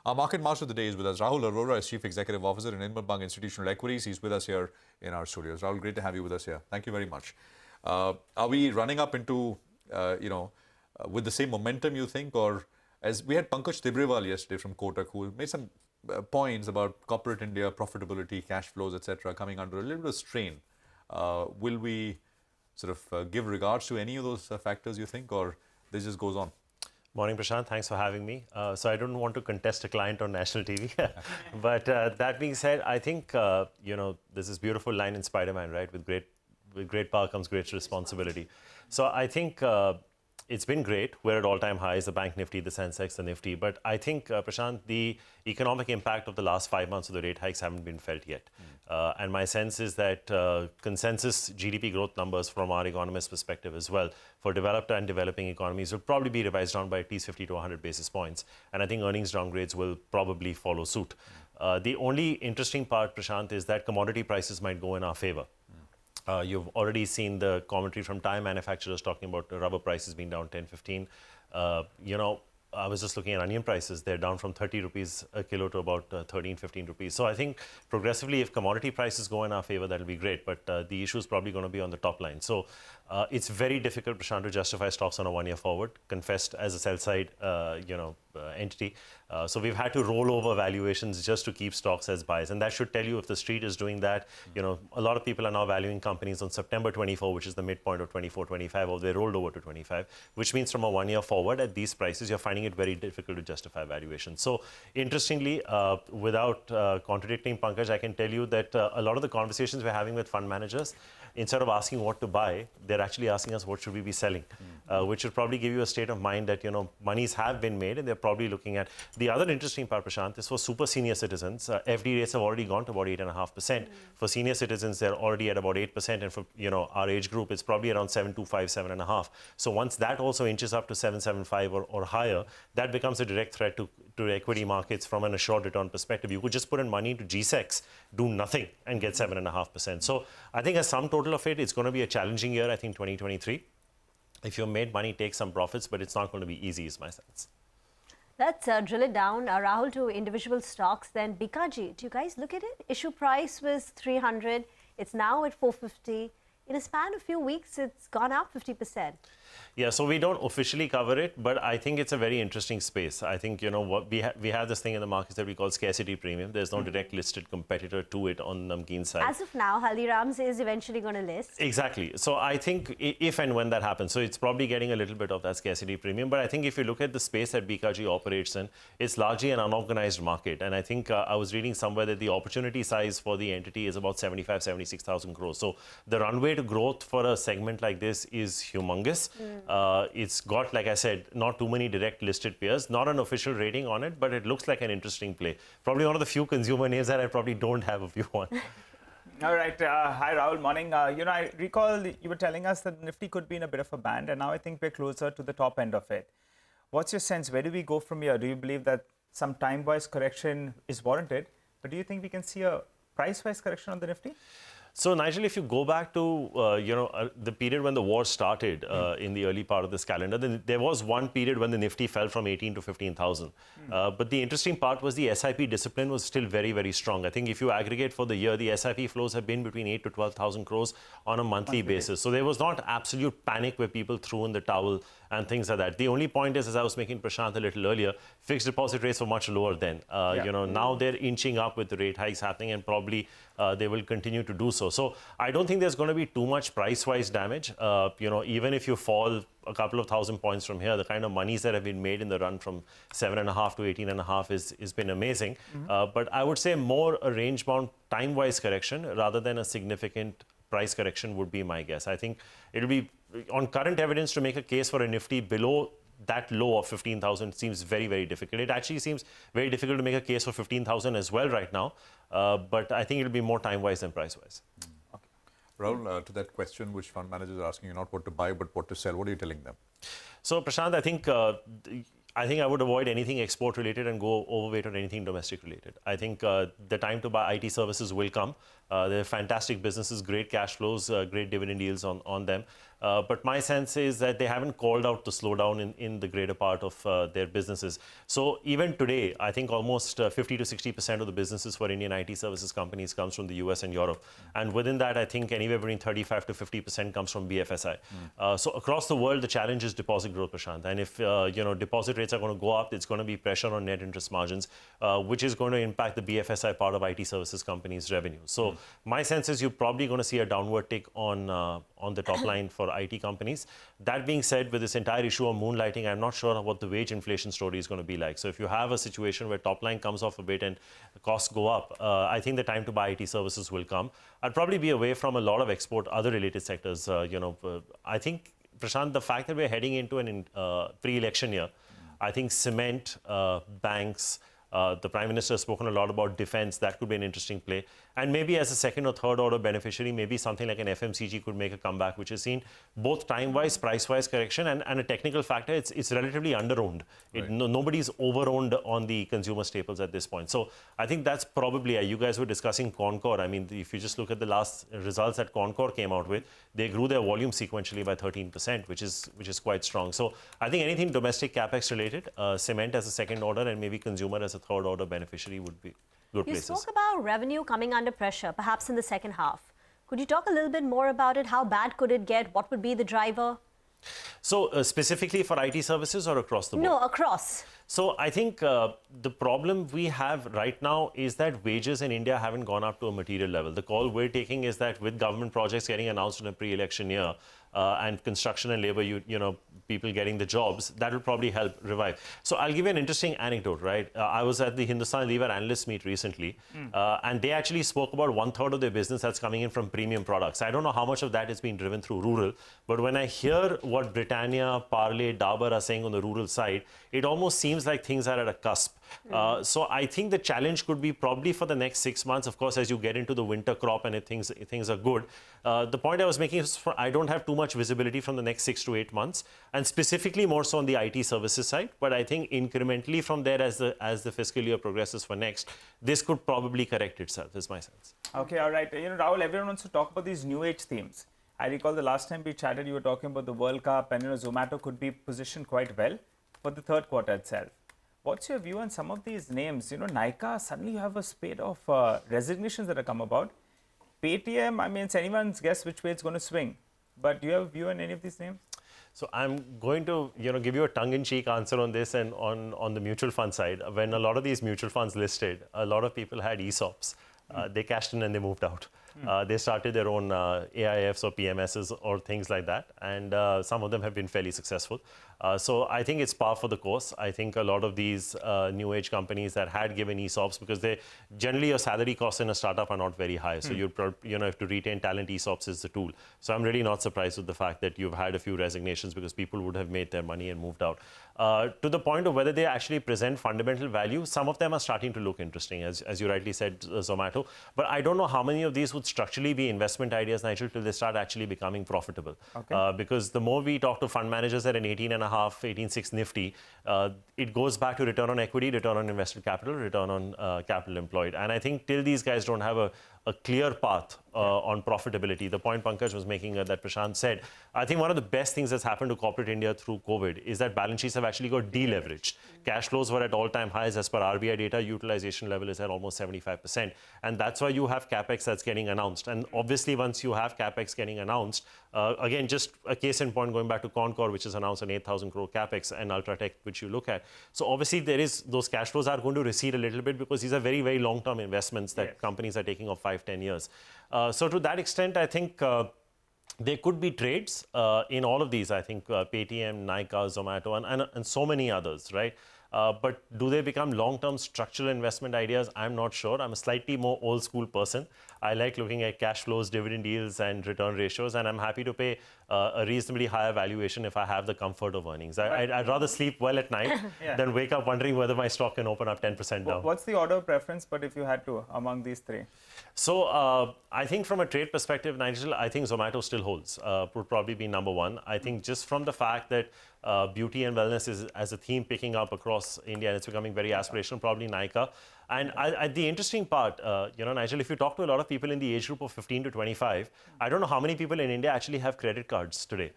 Our market master of the day is with us. Rahul Arora is Chief Executive Officer in Nirmal Bang Institutional Equities. He's with us here in our studios. Rahul, great to have you with us here. Thank you very much. Are we running up into, with the same momentum, you think? Or as we had Pankaj Tibrewal yesterday from Kotak, who made some points about corporate India, profitability, cash flows, etc., coming under a little bit of strain. Will we sort of give regards to any of those factors, you think, or this just goes on? Morning, Prashant. Thanks for having me. So I don't want to contest a client on national TV. But that being said, I think, there's this beautiful line in Spider-Man, right? With great power comes great responsibility. So I think it's been great. We're at all-time highs, the Bank Nifty, the Sensex, the Nifty. But I think, Prashant, the economic impact of the last 5 months of the rate hikes haven't been felt yet. And my sense is that consensus GDP growth numbers from our economist perspective as well for developed and developing economies will probably be revised down by at least 50 to 100 basis points. And I think earnings downgrades will probably follow suit. The only interesting part, Prashant, is that commodity prices might go in our favor. You've already seen the commentary from tire manufacturers talking about rubber prices being down 10, 15. I was just looking at onion prices. They're down from 30 rupees a kilo to about 13, 15 rupees. So I think progressively, if commodity prices go in our favor, that'll be great. But the issue is probably going to be on the top line. So it's very difficult, Prashant, to justify stocks on a 1 year forward, confessed as a sell-side, entity. So we've had to roll over valuations just to keep stocks as buys. And that should tell you if the street is doing that. A lot of people are now valuing companies on September 24, which is the midpoint of 24, 25, or they rolled over to 25, which means from a 1 year forward at these prices, you're finding it very difficult to justify valuation. So interestingly, without contradicting Pankaj, I can tell you that a lot of the conversations we're having with fund managers, instead of asking what to buy, they're actually asking us what should we be selling, which should probably give you a state of mind that, monies have been made and they're probably looking at. The other interesting part, Prashant, is for super senior citizens, FD rates have already gone to about 8.5%. For senior citizens, they're already at about 8%. And for, our age group, it's probably around 7.25, 7.5. So once that also inches up to 7.75 or higher, that becomes a direct threat to equity markets from an assured return perspective. You could just put in money into GSECs, do nothing, and get 7.5%. So I think as sum total of it, it's going to be a challenging year, I think, 2023. If you've made money, take some profits, but it's not going to be easy, is my sense. Let's drill it down, Rahul, to individual stocks. Then Bikaji, do you guys look at it? Issue price was 300. It's now at 450. In a span of a few weeks, it's gone up 50%. Yeah, so we don't officially cover it, but I think it's a very interesting space. I think, what we have this thing in the markets that we call scarcity premium. There's no direct listed competitor to it on Namkeen side. As of now, Haldiram's is eventually going to list. Exactly. So I think if and when that happens, so it's probably getting a little bit of that scarcity premium. But I think if you look at the space that BKG operates in, it's largely an unorganized market. And I think I was reading somewhere that the opportunity size for the entity is about 76,000 crores. So the runway to growth for a segment like this is humongous. It's got, like I said, not too many direct listed peers, not an official rating on it, but it looks like an interesting play. Probably one of the few consumer names that I probably don't have a view on. All right. Hi, Rahul. Morning. I recall you were telling us that Nifty could be in a bit of a band, and now I think we're closer to the top end of it. What's your sense? Where do we go from here? Do you believe that some time-wise correction is warranted, but do you think we can see a price-wise correction on the Nifty? So, Nigel, if you go back to, the period when the war started in the early part of this calendar, then there was one period when the Nifty fell from 18 to 15,000. But the interesting part was the SIP discipline was still very, very strong. I think if you aggregate for the year, the SIP flows have been between 8 to 12,000 crores on a monthly basis. So there was not absolute panic where people threw in the towel and things like that. The only point is, as I was making Prashant a little earlier, fixed deposit rates were much lower then. Now they're inching up with the rate hikes happening, and probably they will continue to do so. So I don't think there's going to be too much price-wise damage. Even if you fall a couple of thousand points from here, the kind of monies that have been made in the run from 7.5 to 18.5 has been amazing. But I would say more a range-bound time-wise correction rather than a significant price correction would be my guess. I think it'll be on current evidence to make a case for a Nifty below that low of 15,000 seems very, very difficult. It actually seems very difficult to make a case for 15,000 as well right now. But I think it'll be more time-wise than price-wise. Okay. Rahul, to that question, which fund managers are asking you not what to buy, but what to sell, what are you telling them? So, Prashant, I think I would avoid anything export-related and go overweight on anything domestic-related. I think the time to buy IT services will come. They're fantastic businesses, great cash flows, great dividend yields on them. But my sense is that they haven't called out the slowdown in the greater part of their businesses. So even today, I think almost 50 to 60% of the businesses for Indian IT services companies comes from the US and Europe. And within that, I think anywhere between 35 to 50% comes from BFSI. So across the world, the challenge is deposit growth, Prashant. And if deposit rates are going to go up, it's going to be pressure on net interest margins, which is going to impact the BFSI part of IT services companies' revenue. So my sense is you're probably going to see a downward tick on the top line for IT companies. That being said, with this entire issue of moonlighting, I'm not sure what the wage inflation story is going to be like. So if you have a situation where top line comes off a bit and costs go up, I think the time to buy IT services will come. I'd probably be away from a lot of export, other related sectors. I think, Prashant, the fact that we're heading into an pre-election year, I think cement, banks, the Prime Minister has spoken a lot about defense. That could be an interesting play. And maybe as a second or third order beneficiary, maybe something like an FMCG could make a comeback, which has seen both time-wise, price-wise correction and a technical factor. It's relatively under-owned. Right. Nobody's over-owned on the consumer staples at this point. So I think that's probably, you guys were discussing Concor. I mean, if you just look at the last results that Concor came out with, they grew their volume sequentially by 13%, which is quite strong. So I think anything domestic capex related, cement as a second order and maybe consumer as a third order beneficiary would be good places. You spoke about revenue coming under pressure, perhaps in the second half. Could you talk a little bit more about it? How bad could it get? What would be the driver? So specifically for IT services or across the board? No, across. So I think the problem we have right now is that wages in India haven't gone up to a material level. The call we're taking is that with government projects getting announced in a pre-election year and construction and labor, people getting the jobs, that will probably help revive. So I'll give you an interesting anecdote, right? I was at the Hindustan Lever analyst meet recently, and they actually spoke about 1/3 of their business that's coming in from premium products. I don't know how much of that is being driven through rural, but when I hear what Britannia, Parle, Dabur are saying on the rural side, it almost seems like things are at a cusp. So I think the challenge could be probably for the next 6 months, of course, as you get into the winter crop and if things are good. The point I was making is I don't have too much visibility from the next 6 to 8 months, and specifically more so on the IT services side. But I think incrementally from there, as the fiscal year progresses for next, this could probably correct itself, is my sense. Okay, all right. Rahul, everyone wants to talk about these new age themes. I recall the last time we chatted, you were talking about the World Cup, and Zomato could be positioned quite well for the third quarter itself. What's your view on some of these names? Nykaa, suddenly you have a spate of resignations that have come about. Paytm, I mean, it's anyone's guess which way it's going to swing. But do you have a view on any of these names? So I'm going to give you a tongue-in-cheek answer on this and on the mutual fund side. When a lot of these mutual funds listed, a lot of people had ESOPs. They cashed in and they moved out. They started their own AIFs or PMSs or things like that. And some of them have been fairly successful. So I think it's par for the course. I think a lot of these new age companies that had given ESOPs, because they generally your salary costs in a startup are not very high. So if to retain talent, ESOPs is the tool. So I'm really not surprised with the fact that you've had a few resignations because people would have made their money and moved out. To the point of whether they actually present fundamental value, some of them are starting to look interesting, as you rightly said, Zomato. But I don't know how many of these would structurally be investment ideas, Nigel, till they start actually becoming profitable. Okay. Because the more we talk to fund managers at an 18.5, 18.6 Nifty, it goes back to return on equity, return on invested capital, return on capital employed. And I think till these guys don't have a clear path on profitability, the point Pankaj was making that Prashant said, I think one of the best things that's happened to corporate India through COVID is that balance sheets have actually got deleveraged. Cash flows were at all-time highs. As per RBI data, utilization level is at almost 75%. And that's why you have CapEx that's getting announced. And obviously, once you have CapEx getting announced, again, just a case in point going back to Concor, which has announced an 8,000 crore CapEx, and Ultratech, which you look at. So obviously, those cash flows are going to recede a little bit because these are very, very long-term investments that companies are taking of 5-10 years. So to that extent, I think there could be trades in all of these. I think Paytm, Nykaa, Zomato, and so many others, right? But do they become long-term structural investment ideas? I'm not sure. I'm a slightly more old-school person. I like looking at cash flows, dividend yields, and return ratios, and I'm happy to pay a reasonably higher valuation if I have the comfort of earnings. I'd rather sleep well at night than wake up wondering whether my stock can open up 10% down. What's the order of preference, but if you had to, among these three? So I think from a trade perspective, Nigel, I think Zomato still holds. Would probably be number one. I think just from the fact that beauty and wellness is as a theme picking up across India, and it's becoming very aspirational, probably Nykaa. And the interesting part, Nigel, if you talk to a lot of people in the age group of 15 to 25, I don't know how many people in India actually have credit cards today.